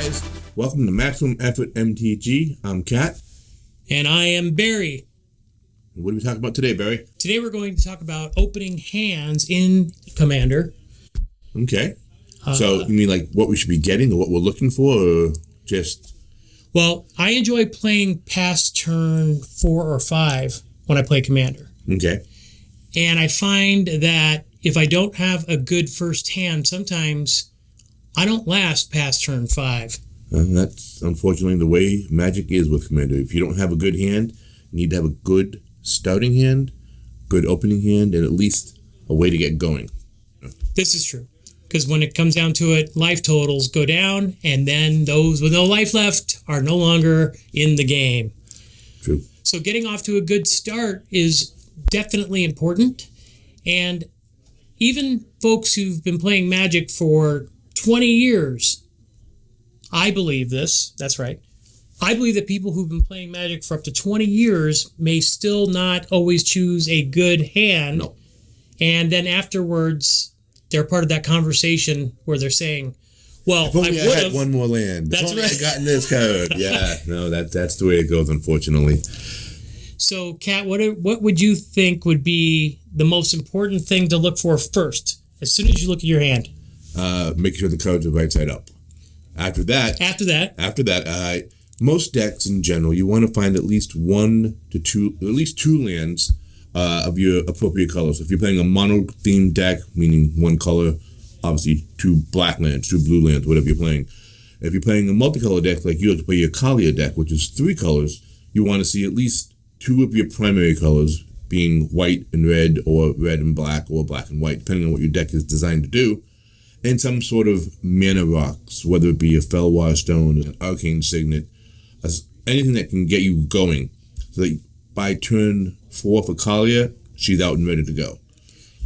guys. Welcome to Maximum Effort MTG. I'm Kat. And I am Barry. What are we talking about today, Barry? Today we're going to talk about opening hands in Commander. Okay. So you mean like what we should be getting or what we're looking for, or just... Well, I enjoy playing past turn 4 or 5 when I play Commander. Okay. And I find that if I don't have a good first hand, sometimes I don't last past turn 5. That's unfortunately the way Magic is with Commander. If you don't have a good hand, you need to have a good starting hand, good opening hand, and at least a way to get going. This is true. Because when it comes down to it, life totals go down, and then those with no life left are no longer in the game. True. So getting off to a good start is definitely important. And even folks who've been playing Magic for 20 years, I believe this, that's right. I believe that people who've been playing Magic for up to 20 years may still not always choose a good hand. No. And then afterwards, they're part of that conversation where they're saying, well, if only I had one more land. That's if only right. I gotten this card. Yeah, no, that's the way it goes, unfortunately. So, Kat, what would you think would be the most important thing to look for first, as soon as you look at your hand? Make sure the cards are right side up. After that, most decks in general, you want to find at least two lands of your appropriate colors. So if you're playing a mono-themed deck, meaning one color, obviously 2 black lands, 2 blue lands, whatever you're playing. If you're playing a multicolor deck, like you have to play your Kalia deck, which is 3 colors, you want to see at least 2 of your primary colors being white and red, or red and black, or black and white, depending on what your deck is designed to do. And some sort of mana rocks, whether it be a Felwar Stone, an Arcane Signet, anything that can get you going. So that by turn 4 for Kalia, she's out and ready to go.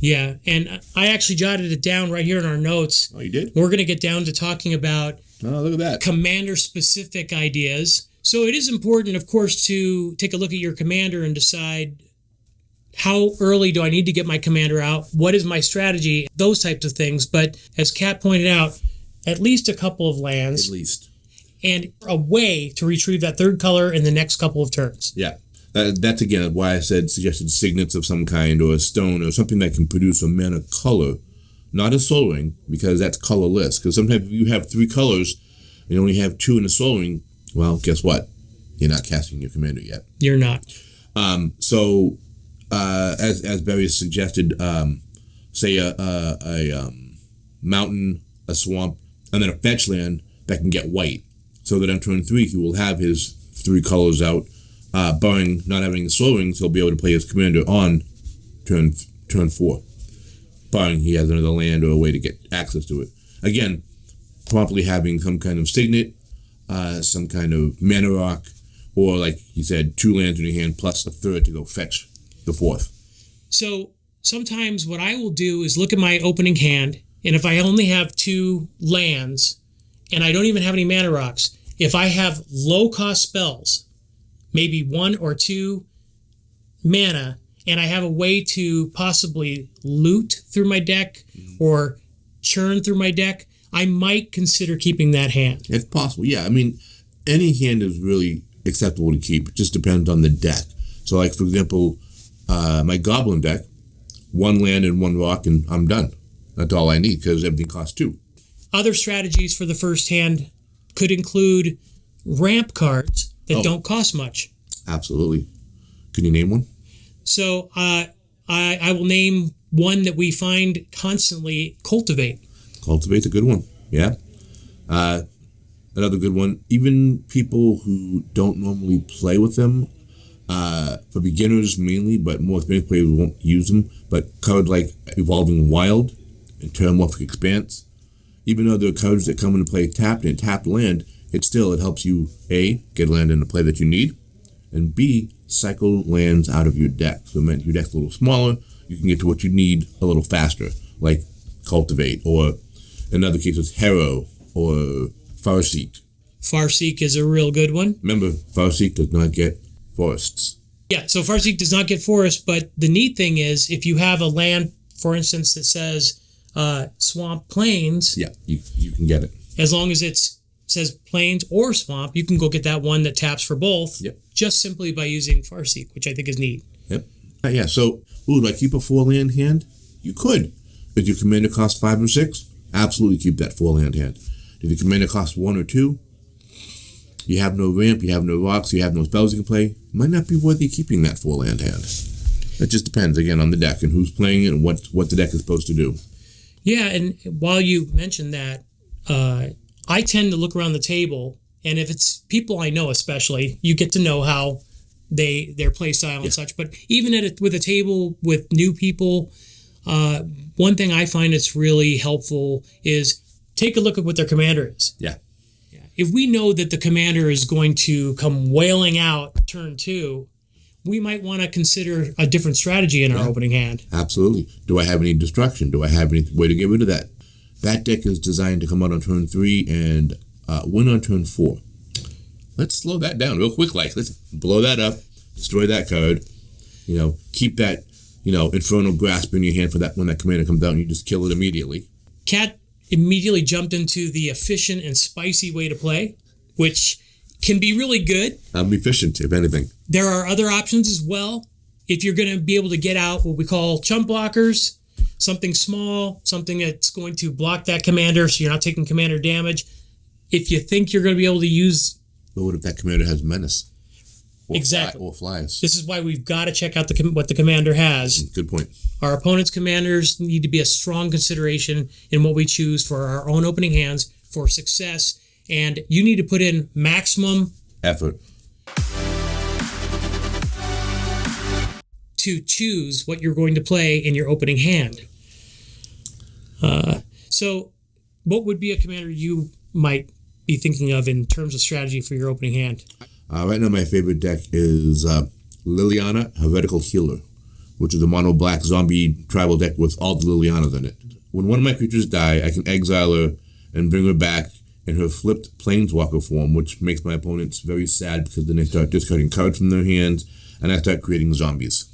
Yeah, and I actually jotted it down right here in our notes. Oh, you did? We're going to get down to talking about look at that. Commander-specific ideas. So it is important, of course, to take a look at your Commander and decide how early do I need to get my Commander out? What is my strategy? Those types of things. But as Kat pointed out, at least a couple of lands. At least. And a way to retrieve that third color in the next couple of turns. Yeah. That's, again, why I suggested signets of some kind, or a stone, or something that can produce a mana color. Not a Soul Ring, because that's colorless. Because sometimes if you have 3 colors, and you only have 2 in a Soul Ring, well, guess what? You're not casting your Commander yet. You're not. As Barry suggested, say a mountain, a swamp, and then a fetch land that can get white. So that on turn 3, he will have his 3 colors out, barring not having the Soul Ring, so he'll be able to play his Commander on turn 4, barring he has another land or a way to get access to it. Again, promptly having some kind of signet, some kind of mana rock, or like he said, 2 lands in your hand plus a third to go fetch the 4th. So sometimes what I will do is look at my opening hand, and if I only have 2 lands, and I don't even have any mana rocks, if I have low-cost spells, maybe 1 or 2 mana, and I have a way to possibly loot through my deck or churn through my deck, I might consider keeping that hand. It's possible, yeah. I mean, any hand is really acceptable to keep. It just depends on the deck. So, like, for example, my Goblin deck, 1 land and 1 rock, and I'm done. That's all I need, because everything costs 2. Other strategies for the first hand could include ramp cards that don't cost much. Absolutely. Can you name one? So I will name one that we find constantly, Cultivate. Cultivate's a good one, yeah. Another good one, even people who don't normally play with them, for beginners mainly, but more experienced players won't use them, but cards like Evolving Wild and Terramorphic Expanse, even though they're cards that come into play tapped and tapped land, it helps you, A, get land into play that you need, and B, cycle lands out of your deck. So it meant your deck's a little smaller, you can get to what you need a little faster, like Cultivate, or in other cases, Harrow, or Farseek. Farseek is a real good one. Remember, Farseek does not get forests. Yeah, so Farseek does not get forests, but the neat thing is, if you have a land, for instance, that says Swamp Plains... Yeah, you can get it. As long as it's says plains or swamp, you can go get that one that taps for both. Yep. Just simply by using Farseek, which I think is neat. Yep. Yeah. So, do I keep a 4-land hand? You could. If your commander costs 5 or 6, absolutely keep that 4-land hand. If your commander costs 1 or 2, you have no ramp, you have no rocks, you have no spells you can play, it might not be worthy keeping that 4-land hand. It just depends, again, on the deck and who's playing it and what the deck is supposed to do. Yeah, and while you mentioned that, I tend to look around the table, and if it's people I know especially, you get to know how their play style and such. But even with a table with new people, one thing I find that's really helpful is take a look at what their commander is. Yeah. If we know that the commander is going to come wailing out turn 2, we might want to consider a different strategy in our opening hand. Absolutely. Do I have any destruction? Do I have any way to get rid of that? That deck is designed to come out on turn 3 and win on turn 4. Let's slow that down real quick. Let's blow that up, destroy that card. Keep that Infernal Grasp in your hand for that when that commander comes out, and you just kill it immediately. Cat immediately jumped into the efficient and spicy way to play, which can be really good. I'm efficient, if anything. There are other options as well. If you're going to be able to get out what we call chump blockers, something small, something that's going to block that commander so you're not taking commander damage. If you think you're going to be able to use... But what if that commander has menace? Exactly. Or flies. This is why we've got to check out what the commander has. Good point. Our opponent's commanders need to be a strong consideration in what we choose for our own opening hands for success. And you need to put in maximum effort to choose what you're going to play in your opening hand. So what would be a commander you might be thinking of in terms of strategy for your opening hand? Right now, my favorite deck is Liliana, Heretical Healer, which is a mono-black zombie tribal deck with all the Lilianas in it. When one of my creatures die, I can exile her and bring her back in her flipped Planeswalker form, which makes my opponents very sad because then they start discarding cards from their hands, and I start creating zombies.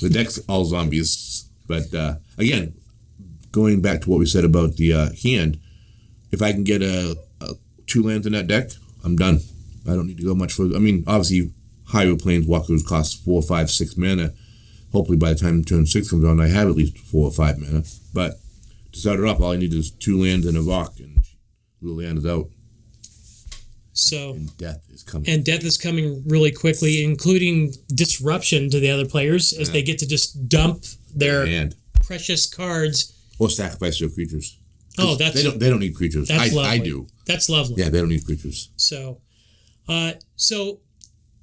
The deck's all zombies. But again, going back to what we said about the hand, if I can get 2 lands in that deck, I'm done. I don't need to go much further. I mean, obviously, higher Planeswalkers cost 4, 5, 6 mana. Hopefully, by the time turn 6 comes on, I have at least 4 or 5 mana. But to start it off, all I need is 2 lands and a rock, and Liliana's out. So, and death is coming. And death is coming really quickly, including disruption to the other players as they get to just dump their precious cards. Or sacrifice their creatures. Oh, they don't need creatures. That's lovely. I do. That's lovely. Yeah, they don't need creatures. So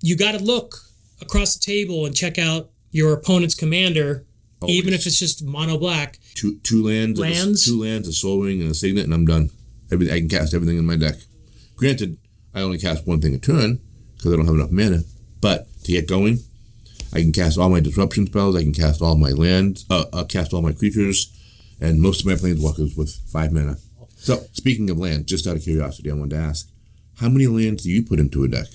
you got to look across the table and check out your opponent's commander, even if it's just mono black. Two lands, 2 lands, a Soul Ring, and a Signet, and I'm done. I can cast everything in my deck. Granted, I only cast one thing a turn because I don't have enough mana. But to get going, I can cast all my disruption spells. I can cast all my lands. Cast all my creatures, and most of my planeswalkers with 5 mana. So, speaking of land, just out of curiosity, I wanted to ask, how many lands do you put into a deck?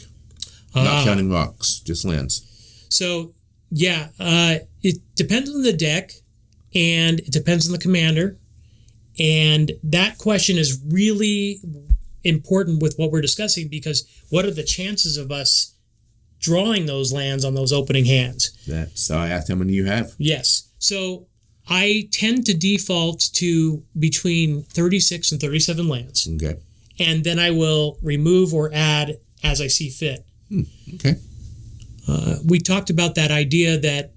Not counting rocks, just lands. So, it depends on the deck, and it depends on the commander. And that question is really important with what we're discussing, because what are the chances of us drawing those lands on those opening hands? So I asked how many you have. Yes. So I tend to default to between 36 and 37 lands. Okay. And then I will remove or add as I see fit. Okay. We talked about that idea that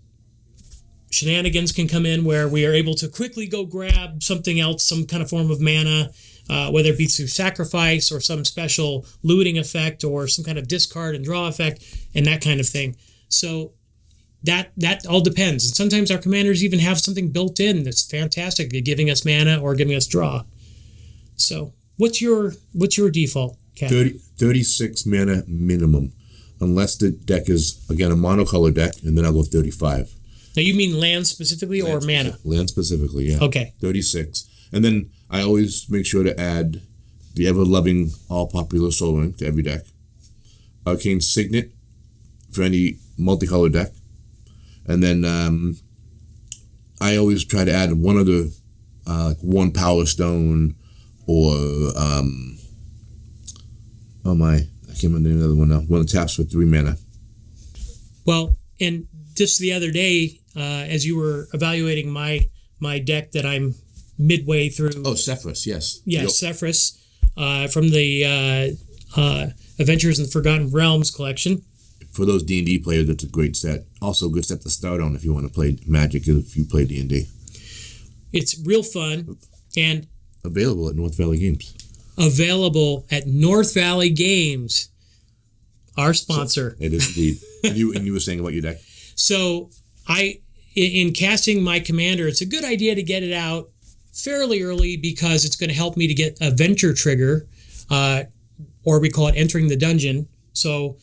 shenanigans can come in where we are able to quickly go grab something else, some kind of form of mana, whether it be through sacrifice or some special looting effect or some kind of discard and draw effect and that kind of thing. So that all depends. And sometimes our commanders even have something built in that's fantastic, giving us mana or giving us draw. So what's your default, Kat? 36 mana minimum, unless the deck is, again, a monocolor deck, and then I'll go 35. Now, you mean land specifically or mana? Land specifically, yeah. Okay. 36. And then I always make sure to add the ever-loving, all-popular Soul Ring to every deck. Arcane Signet for any multicolor deck. And then I always try to add one other, like one Power Stone or Oh my, I can't remember the other one now. One that taps for 3 mana. Well, and just the other day, as you were evaluating my deck that I'm midway through. Oh, Sephiroth, yes. Yes, Sephiroth from the Adventures in the Forgotten Realms collection. For those D&D players, it's a great set. Also a good set to start on if you want to play Magic, if you play D&D. It's real fun and available at North Valley Games. Available at North Valley Games, our sponsor. So, it is indeed. and you were saying about your deck? So in casting my commander, it's a good idea to get it out fairly early because it's going to help me to get a venture trigger, or we call it entering the dungeon. So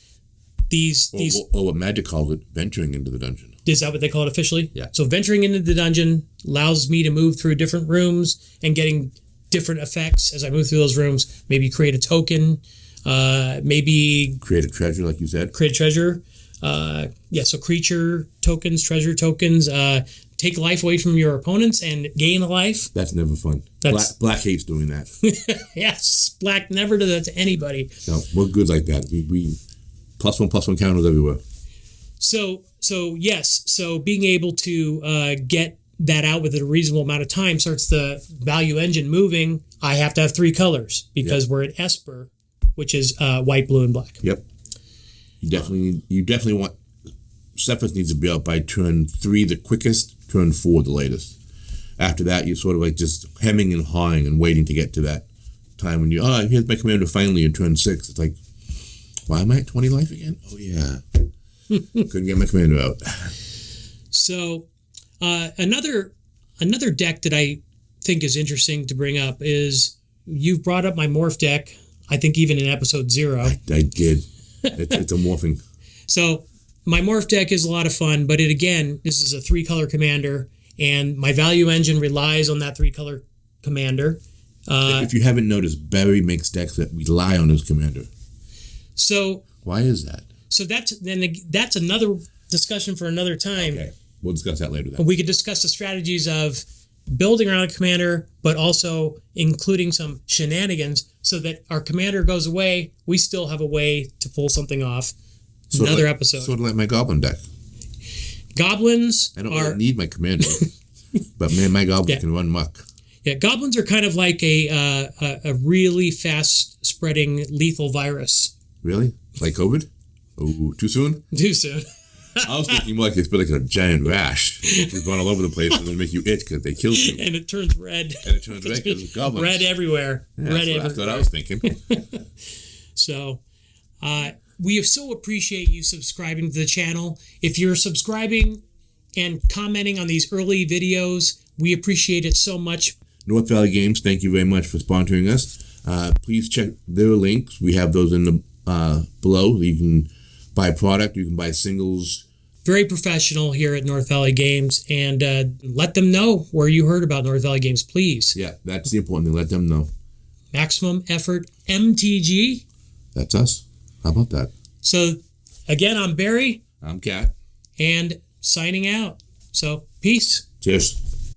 or what Magic calls it, venturing into the dungeon. Is that what they call it officially? Yeah. So venturing into the dungeon allows me to move through different rooms and getting different effects as I move through those rooms. Maybe create a token, maybe create a treasure, like you said. Create a treasure. So creature tokens, treasure tokens, take life away from your opponents and gain a life. That's never fun. Black hates doing that. Yes, Black never does that to anybody. No, we're good like that. We +1/+1 counters everywhere. So being able to get that out within a reasonable amount of time starts the value engine moving. I have to have 3 colors because we're at Esper, which is white, blue, and black. Yep. You definitely want. Sephiroth needs to be out by turn 3 the quickest, turn 4 the latest. After that, you're sort of like just hemming and hawing and waiting to get to that time when here's my commander finally in turn 6. It's like, why am I at 20 life again? Oh yeah, couldn't get my commander out. So another deck that I think is interesting to bring up is you've brought up my morph deck. I think even in episode 0. I did. It's a morphing. So my morph deck is a lot of fun, but this is a 3-color commander, and my value engine relies on that 3-color commander. If you haven't noticed, Barry makes decks that rely on his commander. So why is that? So that's another discussion for another time. Okay, we'll discuss that later then. We could discuss the strategies of building around a commander, but also including some shenanigans so that our commander goes away. We still have a way to pull something off. Another episode. Sort of like my goblin deck. Goblins I don't really need my commander, but man, my goblins can run muck. Yeah, goblins are kind of like a really fast spreading lethal virus. Really? Like COVID? Oh, too soon? Too soon. I was thinking more like it's been like a giant rash. It's gone all over the place and it'll make you itch because they killed you. And it turns red. And it turns red because of goblins. Red everywhere. Yeah, red everywhere. That's what I was thinking. So, we so appreciate you subscribing to the channel. If you're subscribing and commenting on these early videos, we appreciate it so much. North Valley Games, thank you very much for sponsoring us. Please check their links. We have those in the below. You can buy product. You can buy singles. Very professional here at North Valley Games, and let them know where you heard about North Valley Games, please. Yeah, that's the important thing. Let them know. MaximumEffort MTG. That's us. How about that? So, again, I'm Barry. I'm Kat. And signing out. So, peace. Cheers.